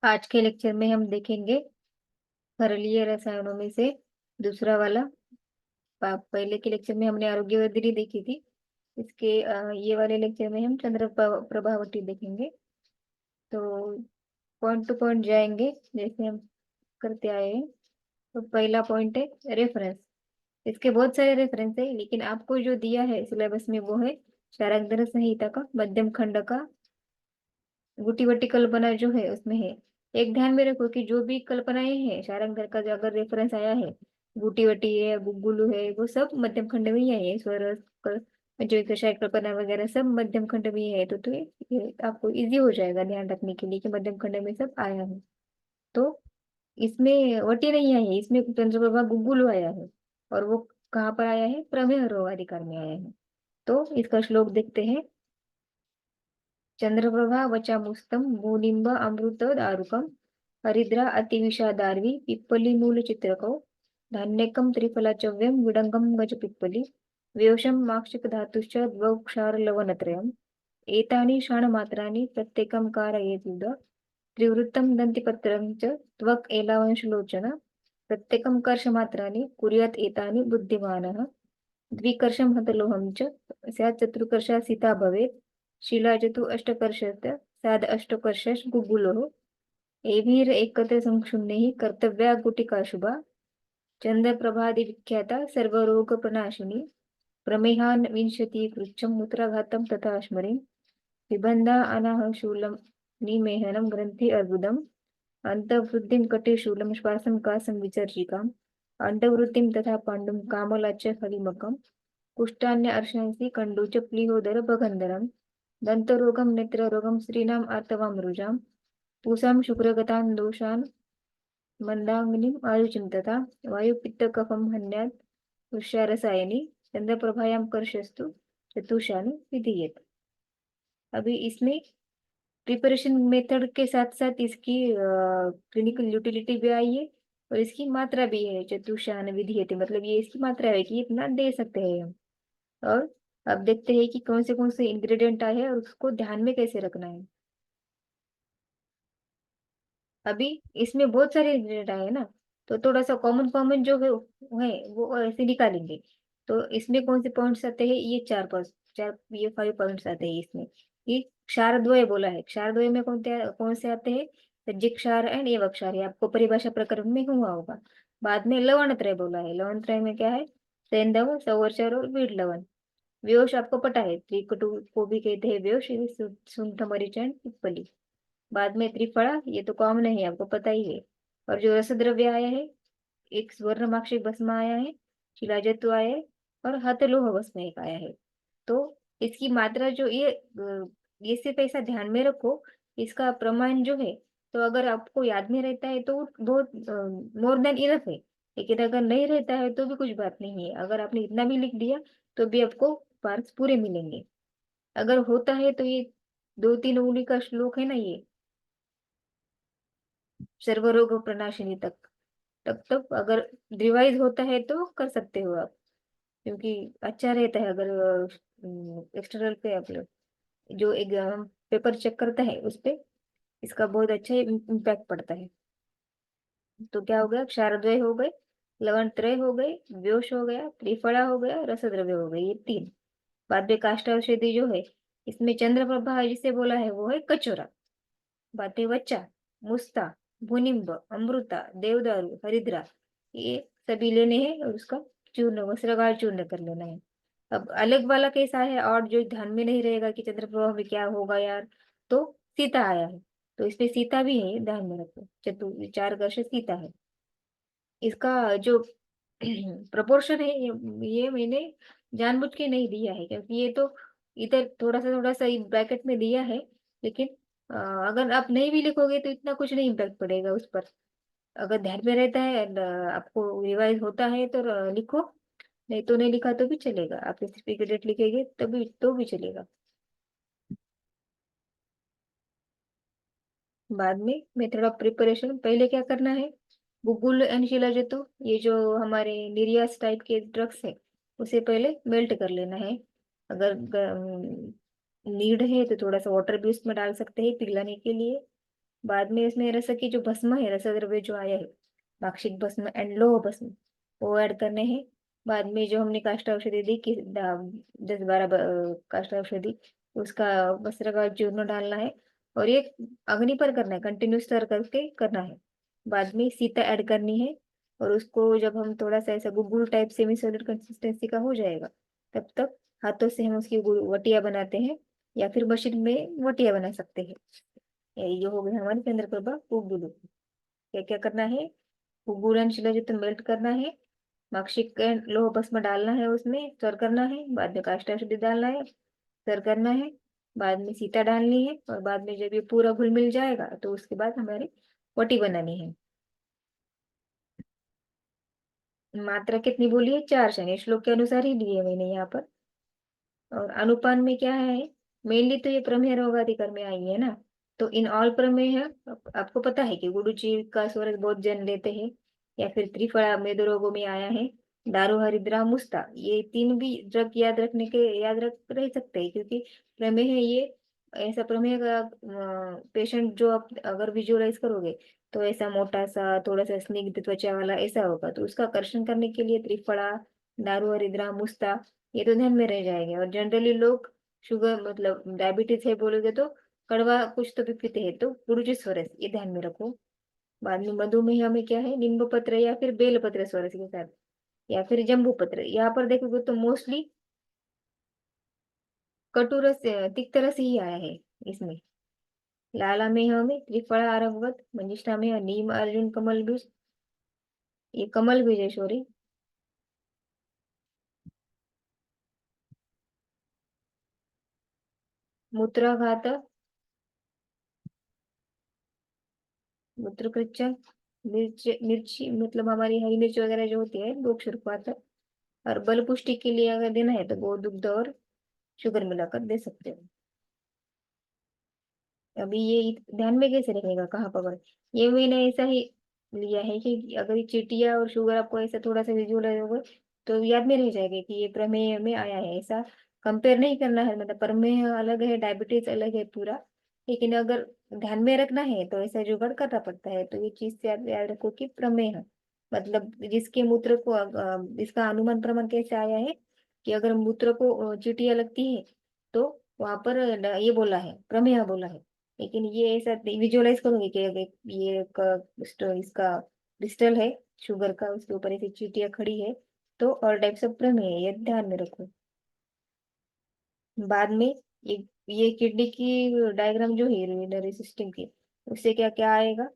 आज के लेक्चर में हम देखेंगे खरलीय रसायनों में से दूसरा वाला। पहले के लेक्चर में हमने आरोग्य वर्धिनी देखी थी। इसके ये वाले लेक्चर में हम चंद्र प्रभावती देखेंगे। तो पॉइंट टू पॉइंट जाएंगे जैसे हम करते आए हैं। तो पहला पॉइंट है रेफरेंस। इसके बहुत सारे रेफरेंस है, लेकिन आपको जो दिया है सिलेबस में वो है शारंगधर संहिता का मध्यम खंड का गुटी बट्टी कल्पना जो है उसमें है। एक ध्यान में रखो कि जो भी कल्पनाएं हैं शारंगधर का जो अगर रेफरेंस आया है, गुटी बट्टी है, गुग्गुलू है, वो सब मध्यम खंड में ही है। स्वर जो कषाय कल्पना वगैरह सब मध्यम खंड में ही है। तो ये आपको इजी हो जाएगा ध्यान रखने के लिए कि मध्यम खंड में सब आया है। तो इसमें वटी नहीं आई है, इसमें चंद्रप्रभा गुग्गुलू आया है। और वो कहाँ पर आया है? प्रमेय रोग अधिकार में आया है। तो इसका श्लोक देखते हैं। चंद्रप्रभा वचामुस्तं भूनिम्ब अमृत दारुकं हरिद्रा अतिविषादार्वी पिप्पली मूलचित्रकौ धान्यकं त्रिफलाचव्यं विडंगं गज पिप्पली व्योषं माक्षिक धातुश्च द्वौ क्षारलवणत्रयम् एतानि षण्मात्राणि प्रत्येकं कारयेद्युद त्रिवृत्तं दन्तिपत्रं च त्वक् एलावंशलोचन प्रत्येकं कर्षमात्राणि कुर्यात् एतानि बुद्धिमानः द्विकर्षं हतलोहं च स्यात् चतुर्कर्षा सीता भवेत् शिलाजतु अष्टकर्षस्य साध अष्टकर्षश गुगुलोः एभिर एकत्र संक्षुण्णैः कर्तव्या गुटिका शुभा चंद्रप्रभादि विख्याता सर्वरोगप्रणाशिनी प्रमेहान् विंशतिकृच्छं मूत्राघातं तथा स्मरेन् विबन्धा अनाह शूलं निमेहनं ग्रन्थि अर्बुदम् अन्तर्वृद्धिं कटिशूलं श्वासं कासं विचर्जिकाम् अण्डवृद्धिं तथा पाण्डुं कामलाच्य फलिमकम् कुष्ठान्य अर्शंसि कण्डु च प्लीहोदर भगन्धरम् दन्तरोगं नेत्ररोगं स्त्रीणाम् आर्तवामृजां पूषां शुक्रगतां दोषान् मन्दाग्निम् आयुचिं तथा वायुपित्तकफं हन्यात् वृषारसायनी चंद्रप्रभायां कर्षस्तु चतुषानु विधीयते। अभी इसमें प्रिपरेशन मेथड के साथ साथ इसकी क्लिनिकल यूटिलिटी भी आई है और इसकी मात्रा भी है। चतुष्षान विधीयते मतलब ये इसकी मात्रा है कि इतना दे सकते हैं हम। और अब देखते हैं कि कौन से इंग्रेडिएंट आए हैं और उसको ध्यान में कैसे रखना है। अभी इसमें बहुत सारे इंग्रेडिएंट आए हैं ना, तो थोड़ा सा कॉमन कॉमन जो है वो ऐसे निकालेंगे। तो इसमें कौन से पॉइंट्स आते हैं? ये चार पॉइंट्स, चार ये 5 पॉइंट्स आते हैं इसमें। ये क्षारद्वय बोला है, क्षारद्वय में कौन से आते हैं? सज्जिक क्षार एंड एवं क्षार, ये आपको परिभाषा प्रकरण में हुआ होगा। बाद में लवण त्रय बोला है, लवण त्रय में क्या है? सेंधव, सवर्चर और बीड लवण। व्योश आपको पता है, त्रिकटु को भी कहते हैं व्योश, ये शुंठ मरीच एंड पिप्पली। बाद में त्रिफला, ये तो कॉमन है आपको पता ही है। और जो रस द्रव्य आया है, एक स्वर्णमाक्षिक भस्म आया है, शिलाजत्व आया है और हतलोह भस्म एक आया है। तो इसकी मात्रा जो ये सिर्फ ऐसा ध्यान में रखो, इसका प्रमाण जो है, तो अगर आपको याद में रहता है तो बहुत मोर देन इनफ है। लेकिन अगर नहीं रहता है तो भी कुछ बात नहीं है, अगर आपने इतना भी लिख दिया तो भी आपको मार्क्स पूरे मिलेंगे। अगर होता है तो ये 2-3 उंगली का श्लोक है ना, ये सर्वरोग प्रणाशिनी तक, तब तक अगर रिवाइज होता है तो कर सकते हो आप। क्योंकि अच्छा रहता है अगर एक्सटर्नल पे आप लोग जो एग्जाम पेपर चेक करता है उस पे इसका बहुत अच्छा इम्पैक्ट पड़ता है। तो क्या हो गया? क्षारद्वय हो गए, लवण त्रय हो गए, व्योश हो गया, त्रिफला हो गया, रसद्रव्य हो गए, ये तीन। बाद में काष्ठ औषधि जो है, इसमें चंद्रप्रभा जिसे बोला है वो है कचोरा। बातें वच्चा, मुस्ता, भुनिम्ब, अमृता, देवदारू, हरिद्रा, ये सभी लेने हैं और उसका चूर्ण वस्त्रगार चूर्ण कर लेना है। अब अलग वाला कैसा है और जो ध्यान में नहीं रहेगा कि चंद्रप्रभा में क्या होगा यार, तो सीता आया है। तो इसमें सीता भी है, ध्यान में रखो, चार वर्ष सीता है। इसका जो प्रपोर्शन है ये मैंने जानबूझ के नहीं दिया है, क्योंकि ये तो इधर थोड़ा सा ब्रैकेट में दिया है। लेकिन अगर आप नहीं भी लिखोगे तो इतना कुछ नहीं इम्पैक्ट पड़ेगा उस पर। अगर ध्यान में रहता है and, आपको रिवाइज होता है तो लिखो, नहीं तो नहीं लिखा तो भी चलेगा। आप स्पीकर डेट लिखेंगे तभी तो भी चलेगा। बाद में मेथड ऑफ प्रिपरेशन, पहले क्या करना है? गुगुल एंड शिलाजितु, ये जो हमारे निर्यास टाइप के ड्रग्स है, उसे पहले मेल्ट कर लेना है। अगर नीड है तो थोड़ा सा वाटर भी उसमें डाल सकते हैं पिघलाने के लिए। बाद में इसमें रस की जो भस्म है, रस द्रव्य जो आया है, माक्षिक भस्म एंड लोह भस्म, वो ऐड करने हैं। बाद में जो हमने काष्ठ औषधि दी कि 10-12 काष्ठ औषधि, उसका वस्त्र का चूर्ण डालना है। और ये अग्नि पर करना है, कंटिन्यू स्टर करके करना है। बाद में सीता ऐड करनी है। और उसको जब हम थोड़ा सा ऐसा guggul type semi solid consistency का हो जाएगा, तब तक हाथों से हम उसकी वटिया बनाते हैं, या फिर मशीन में वटिया बना सकते हैं। ये हो गई हमारी चंद्रप्रभा कुगुरु। क्या क्या करना है? कुगुरन शिलाजित मेल्ट करना है, माक्षिक लोह भस्म डालना है, उसमें स्टर करना है, बाद में काष्ठाशुद्धि डालना है, स्टर करना है, बाद में सीता डालनी है, और बाद में जब ये पूरा घुल मिल जाएगा तो उसके बाद हमारी वटी बनानी है। मात्रा कितनी बोली है? 4 शनि, श्लोक के अनुसार ही लिए मैंने यहाँ पर। और अनुपान में क्या है? मेनली तो ये प्रमेय रोगाधिकार में आई है ना। तो इन ऑल प्रमेय आपको पता है कि गुरुजी का स्वर बहुत जन लेते हैं, या फिर त्रिफला मेद रोगों में आया है। दारू हरिद्रा मुस्ता, ये तीन भी ड्रग याद रखने के याद रख रह सकते हैं, क्योंकि प्रमेय है ये। ऐसा प्रमेय का पेशेंट जो आप अगर विजुअलाइज करोगे, तो ऐसा मोटा सा थोड़ा सा स्निग्ध त्वचा वाला ऐसा होगा, तो उसका आकर्षण करने के लिए त्रिफला, दारू हरिद्रा मुस्ता, ये तो ध्यान में रह जाएंगे। और जनरली लोग शुगर मतलब डायबिटीज है बोलोगे तो कड़वा कुछ तो भी पीते हैं, तो गुरुजी स्वरस ये ध्यान में रखो। बाद में मधुमेह में क्या है? नींबू पत्र या फिर बेल पत्र स्वरस के साथ, या फिर जम्बू पत्र। यहाँ पर देखोगे तो मोस्टली कटुरस तिक्तरस ही आया है इसमें। लाला में हमें त्रिफला अरगवत, मंजिष्ठा में नीम अर्जुन कमल बीज, ये कमल बीज है सॉरी। मूत्राघात, मूत्रकृच्छ, मिर्च मिर्ची मतलब हमारी हरी मिर्च वगैरह जो होती है लोग शुरुआत। और बल पुष्टि के लिए अगर देना है तो गो दुग्ध और शुगर मिलाकर दे सकते हो। अभी ये ध्यान में कैसे रखेगा, कहाँ पकड़? ये मैंने ऐसा ही लिया है कि अगर ये चीटियाँ और शुगर आपको ऐसा थोड़ा सा विजुअलाइज होगा, तो याद में रह जाएगा कि ये प्रमेय में आया है। ऐसा कंपेयर नहीं करना है, मतलब प्रमेय अलग है, डायबिटीज अलग है पूरा। लेकिन अगर ध्यान में रखना है तो ऐसा जुगाड़ करना पड़ता है। तो ये चीज से आप याद रखो कि प्रमेय है, मतलब जिसके मूत्र को इसका अनुमान प्रमाण कैसे आया है कि अगर मूत्र को चीटियाँ लगती है, तो वहां पर ये बोला है, प्रमेय बोला है। लेकिन ये ऐसा विजुअलाइज करूंगी कि अगर ये इसका क्रिस्टल है शुगर का, उसके ऊपर ऐसी चींटियां खड़ी है, तो ऑल टाइप्स ऑफ प्रमेय है, ये ध्यान में रखो। बाद में ये ये किडनी की डायग्राम जो है यूरिनरी सिस्टम की, उससे क्या क्या आएगा?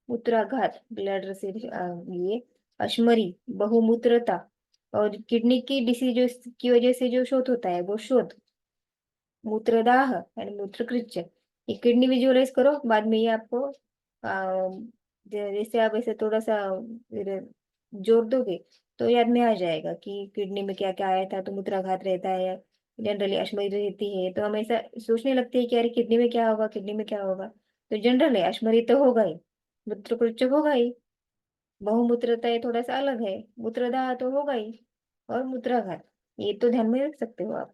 मूत्राघात, ब्लड से ये अश्मरी, बहुमूत्रता, और किडनी की डिसीज की वजह से जो शोथ होता है वो शोथ, मूत्रदाह एंड मूत्रकृच्य। ये किडनी विजुअलाइज करो, बाद में ये आपको जैसे आप ऐसे थोड़ा सा फिर जोर दोगे तो याद में आ जाएगा कि किडनी में क्या क्या आया था। तो मूत्राघात रहता है, जनरली अश्मरी रहती है, तो हम ऐसा सोचने लगते हैं कि अरे किडनी में क्या होगा, किडनी में क्या होगा। तो जनरल है, अश्मरी तो होगा ही, मूत्रकृच्य होगा ही, बहुमूत्रता ये थोड़ा सा अलग है, मूत्रदाह तो होगा ही, और मूत्राघात, ये तो ध्यान में रख सकते हो आप।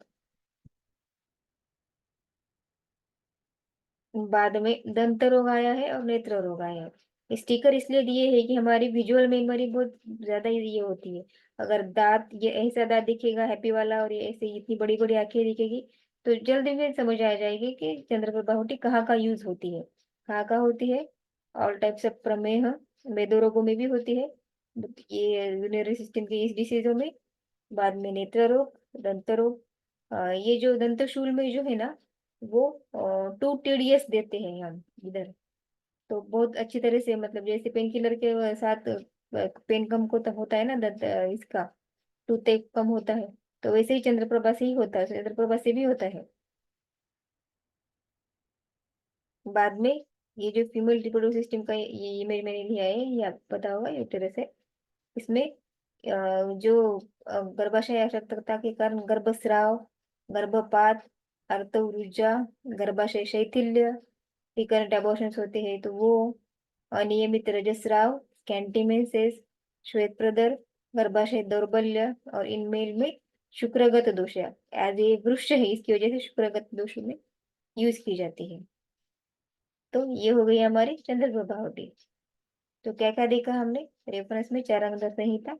बाद में दंत रोग आया है और नेत्र रोग आया है। स्टिकर इसलिए दिए है कि हमारी विजुअल मेमोरी बहुत ज्यादा ये होती है। अगर दांत ये ऐसा दांत दिखेगा हैप्पी वाला, और ये ऐसे इतनी बड़ी बड़ी आंखें दिखेगी, तो जल्दी में समझ आ जाएगी कि चंद्रप्रभा होती कहाँ का यूज होती है, कहाँ का होती है। ऑल टाइप्स ऑफ प्रमेह मेदो रोगों में भी होती है, ये यूरिनरी सिस्टम के इस डिसीजों में। बाद में नेत्र रोग, दंत रोग, ये जो दंतशूल में जो है ना, वो 2 TDS देते हैं हम इधर। तो बहुत अच्छी तरह से, मतलब जैसे पेन किलर के साथ पेन कम को तो होता है ना, दंत इसका टूथ कम होता है, तो वैसे ही चंद्रप्रभा से ही होता है, चंद्रप्रभा से भी होता है। बाद में ये जो फीमेल रिप्रोडक्टिव सिस्टम का ये इमेज मैंने लिया है, ये आपको पता होगा यूटेरस है। इसमें जो गर्भाशय अशक्तता के कारण गर्भस्राव, गर्भपात, अर्तवृज्जा, गर्भाशय शैथिल्य, रिकरेंट अबॉर्शंस होते हैं तो वो, अनियमित रजस्राव, स्कैंटिमेंसेस, श्वेत प्रदर, गर्भाशय दौर्बल्य, और इन मेल में शुक्रगत दोष है। एज ये वृक्ष है, इसकी वजह से शुक्रगत दोष में यूज की जाती है। तो ये हो गई हमारी चंद्र प्रभावती। तो क्या क्या देखा हमने रेफरेंस में, चारांक संहिता।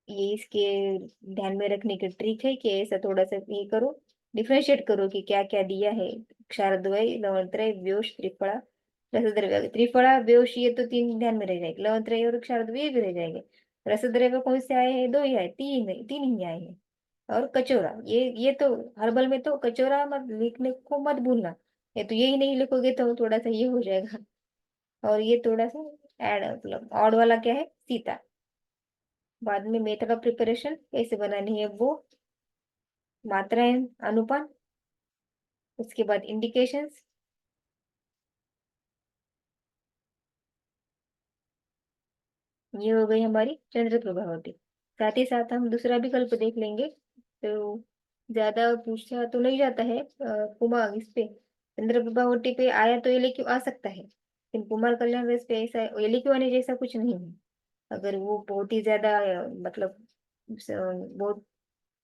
ये इसके ध्यान में रखने की ट्रिक है कि ऐसा थोड़ा सा ये करो, डिफ्रेंशिएट करो कि क्या क्या दिया है। क्षारद्वय, लवणत्रय, व्योष, त्रिफला, रसद्रव्य। त्रिफला, व्योष ये तो तीन ध्यान में रह जाएगी, लवणत्रय और क्षारद्वय ये भी रह जाएंगे। रसद्रव्य कौन से आए हैं? दो ही आए, तीन नहीं, तीन ही आए हैं। और कचौरा, ये तो हर्बल में तो कचौरा मत लिखने को मत भूलना। ये तो यही नहीं लिखोगे तो थोड़ा सा ये हो जाएगा। और ये थोड़ा सा ऐड मतलब ऑड वाला क्या है? सीता। बाद में मेथड ऑफ प्रिपरेशन कैसे बनानी है वो, मात्राएं, अनुपात, उसके बाद इंडिकेशंस। ये हो गई हमारी चंद्र प्रभावती। साथ ही साथ हम दूसरा विकल्प देख लेंगे। तो ज्यादा पूछा तो नहीं जाता है कुमार इस पे, चंद्र प्रभावती पे आया तो ये लेके आ सकता है, लेकिन कुमार कल्याण रस पे ऐसा ये लेके आने जैसा कुछ नहीं है। अगर वो बहुत ही ज्यादा मतलब बहुत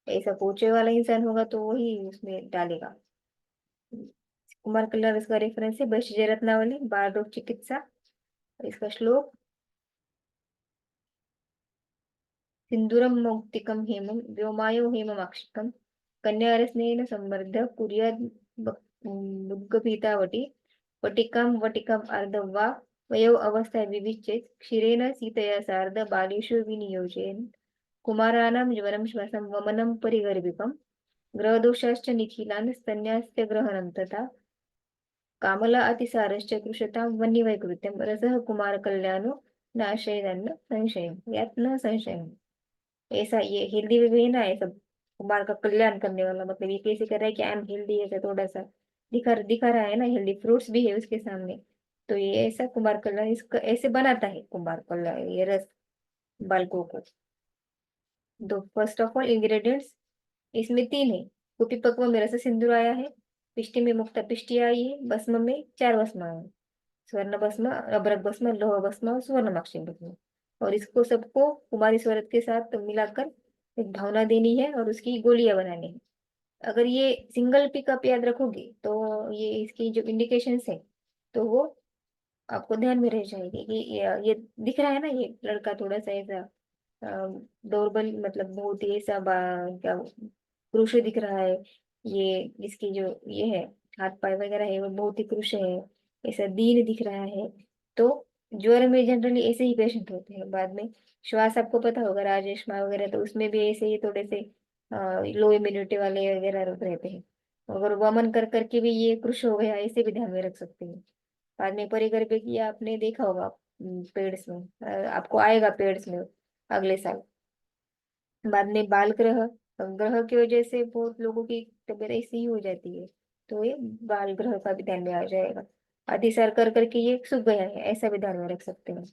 ऐसा पूछे वाला इंसान होगा तो वही उसमें डालेगा। कुमार कल्याण इसका रेफरेंस है वैश्य रत्नावली, बाल रोग चिकित्सा। इसका श्लोक, सिंदूरम मौक्तिकम हेमं व्योमायो हेममाक्षिकं कन्यारत्नेन सम्वर्ध्य कुर्याद् मुद्गपीतावटी वटिकां वटिकाम् अर्धं वा वयो अवस्था विविच्येत् क्षीरेण सीतया सार्ध बालेषु विनियोजयन् कुमाराणां ज्वरं श्वासं वमनं परिगर्भितं ग्रहदोषाश्च निखिलान् स्तन्यास्य ग्रहणं तथा कामला अतिसारश्च कृशतां वह्निवैकृत्यं रसः कुमार कल्याणो नाशयन्न संशय, यात न संशय। ऐसा ये हेल्दी वे है ना, ऐसा कुमार का कल्याण करने वाला, मतलब ये कैसे कर रहा है कि आई एम हेल्दी, ऐसा थोड़ा सा दिखा रहा है ना, हेल्दी फ्रूट्स भी है उसके सामने। तो ये ऐसा कुमार कल्याण इसका ऐसे बनाता है कुमार कल्याण ये रस बालकों को। दो फर्स्ट ऑफ ऑल इंग्रेडिएंट्स इसमें तीन है। कुपी पक्व में रस सिंदूर आया है, पिष्टि में मुक्ता पिष्टि आई है, भस्म में चार भस्म आए हैं, स्वर्ण भस्म, अभ्रक भस्म, लोह भस्म और स्वर्णमाक्षी भस्म। और इसको सबको कुमारी स्वरत के साथ मिलाकर एक भावना देनी है और उसकी गोलियां बनानी है। अगर ये सिंगल पिकअप याद रखोगे तो ये इसकी जो इंडिकेशंस है तो वो आपको ध्यान में रह जाएगी कि ये दिख रहा है ना, ये लड़का थोड़ा सा ऐसा दौर्बल, मतलब बहुत ही ऐसा क्या क्रूश दिख रहा है। ये इसकी जो ये है हाथ पाय वगैरह है वो बहुत ही क्रूश है, ऐसा दीन दिख रहा है। तो ज्वर में जनरली ऐसे ही पेशेंट होते हैं। बाद में श्वास आपको पता होगा राजेश वगैरह, तो उसमें भी ऐसे ही थोड़े से लो इम्यूनिटी वाले वगैरह लोग रहते हैं। अगर वमन कर करके भी ये क्रुश हो गया, ऐसे भी ध्यान में रख सकते हैं। बाद में परिगर्भ किया आपने देखा होगा पेड्स में, आपको आएगा पेड्स में अगले साल। बाद में बाल ग्रह, ग्रह की वजह से बहुत लोगों की तबीयत ऐसी ही हो जाती है, तो ये बाल ग्रह का भी ध्यान में आ जाएगा। अतिसार कर करके ये सूख गया है, ऐसा भी ध्यान में रख सकते हैं।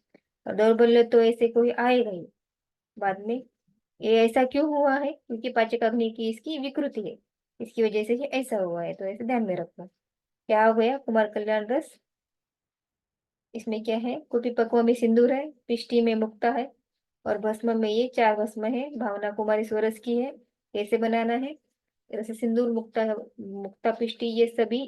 और दौर्बल्य तो ऐसे कोई आएगा ही। बाद में ये ऐसा क्यों हुआ है? क्योंकि पाचक अग्नि की इसकी विकृति है, इसकी वजह से ये ऐसा हुआ है, तो ऐसे ध्यान में रखना। क्या हो गया कुमार कल्याण रस? इसमें क्या है? कुपी पक्व में सिंदूर है, पिष्टि में मुक्ता है, और भस्म में ये चार भस्म है, भावना कुमारी स्वरस की है। कैसे बनाना है? जैसे सिंदूर, मुक्ता, मुक्ता पिष्टि ये सभी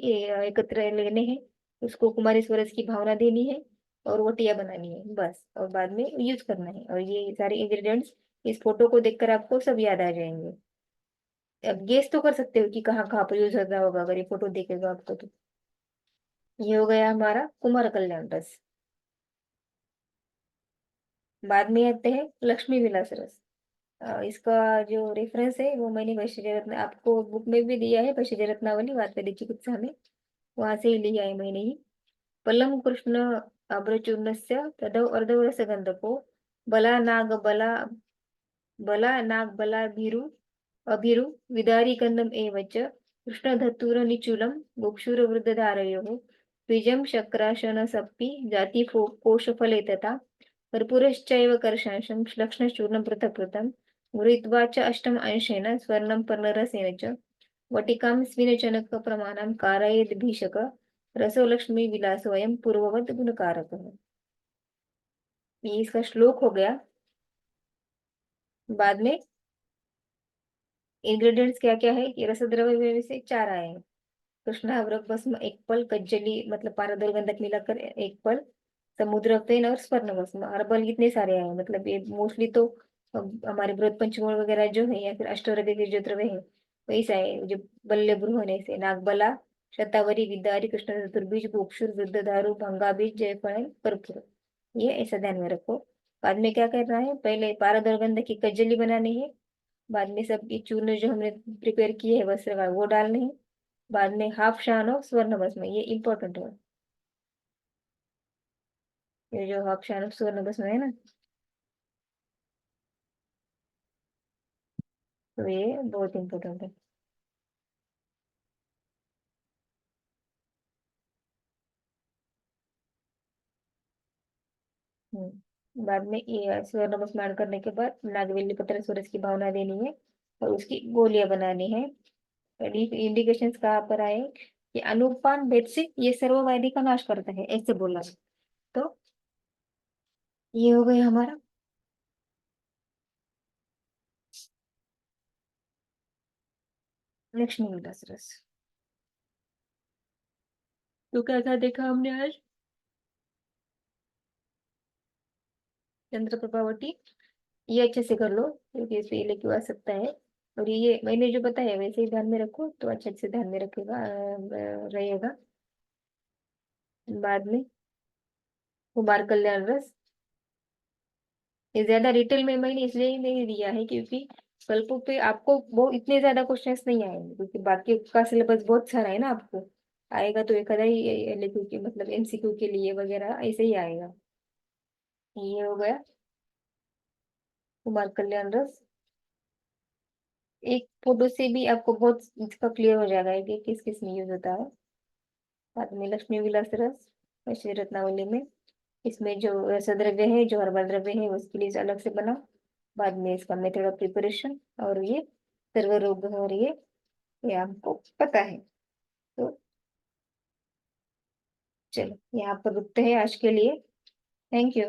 एकत्र लेने हैं, उसको कुमारी स्वरस की भावना देनी है और वटिया बनानी है बस, और बाद में यूज करना है। और ये सारे इंग्रेडिएंट्स इस फोटो को देखकर आपको सब याद आ जाएंगे। अब गेस तो कर सकते हो कि कहाँ कहाँ पर यूज होता होगा अगर ये फोटो देखेगा आपको तो। ये हो गया हमारा कुमार कल्याण रस। बाद में आते हैं लक्ष्मी विलास रस। इसका जो रेफरेंस है वो मैंने वैश्य रत्न आपको बुक में भी दिया है, वैश्य रत्नावली वार्तली चिकित्सा में, वहां से ही लिया है मैंने ही। पलम कृष्ण अभ्रचूर्णस्य तदौ अर्धवरसगंधको बला नाग बला बला नाग बला भीरु अभिरु विदारी गंधम एवच कृष्णधतुर निचूलम बुक्षुरवृद्धधारयोः द्विजं शक्राशनसप्पि जाति कोशफले तथा कर्पूरश्चैव कर्षांशं लक्ष्मणचूर्णं पृथक् कृतं गृहीत्वा च अष्टम अंशेन स्वर्णं पर्णरसेन च वटिकां स्विनचनकप्रमाणं कारयेद् भीषक रसो लक्ष्मी विलासोऽयं पूर्ववत् गुणकारकः। ये इसका श्लोक हो गया। बाद में इंग्रेडिएंट्स क्या क्या है कि रसद्रव्य में से चार आए हैं। कृष्णावृत भस्म एक पल, कज्जली मतलब पारदर्श गंधक मिलाकर एक पल, समुद्र फेन और स्वर्ण भस्म। हर्बल कितने सारे हैं, मतलब ये मोस्टली तो हमारे बृहद पंचमोल वगैरह जो है या फिर अष्टोरग के जो द्रव्य है वैसा है, जो बल्ले ब्रूहन से नागबला, शतावरी, विदारी, कृष्ण चतुर्भुज, गोक्षुर, वृद्ध दारू, भंगा बीज, जयफल, कर्पूर। ये ऐसा ध्यान में रखो। बाद में क्या करना है, पहले पारदर्श गंधक की कज्जली बनानी है। बाद में सब ये चूर्ण जो हमने प्रिपेयर किए है वस्त्र का वो डालने हैं। बाद में हाफ शान ऑफ स्वर्ण भस्म, ये इंपॉर्टेंट है। ये जो हाफ शान ऑफ स्वर्ण भस्म है ना, तो ये बहुत इंपॉर्टेंट है। बाद में ये स्वर्ण भस्म ऐड करने के बाद नागवेली पत्र सूरज की भावना देनी है और उसकी गोलियां बनानी है। इंडिकेशंस कहाँ पर आए कि अनुपान भेद से ये सर्वव्याधि का नाश करता है, ऐसे बोला। तो ये हो गया हमारा लक्ष्मी विलास रस। तो क्या क्या देखा हमने आज, चंद्र प्रभावती, ये अच्छे से कर लो क्योंकि इसमें लेके आ सकता है। और ये मैंने जो बताया वैसे ही ध्यान में रखो तो अच्छे से ध्यान में रखेगा रहेगा। बाद में कुमार कल्याण रस, ये ज्यादा डिटेल में मैंने इसलिए ही नहीं दिया है क्योंकि कल्पों पे आपको वो इतने ज्यादा क्वेश्चंस नहीं आएंगे, क्योंकि बाकी का सिलेबस बहुत सारा है ना आपको। आएगा तो एक आधा ही लिखो कि मतलब एमसीक्यू के लिए वगैरह ऐसे ही आएगा। ये हो गया कुमार कल्याण रस। एक फोटो से भी आपको बहुत इसका क्लियर हो जाएगा कि किस किस में यूज होता है। बाद में लक्ष्मी विलास रस, वैश्य रत्नावली में, इसमें जो रसद्रव्य है जो हर्बल द्रव्य है उसके लिए अलग से बना। बाद में इसका मेथड ऑफ प्रिपरेशन, और ये सर्व रोग और ये आपको पता है। तो चलो यहाँ पर रुकते हैं आज के लिए। Thank you.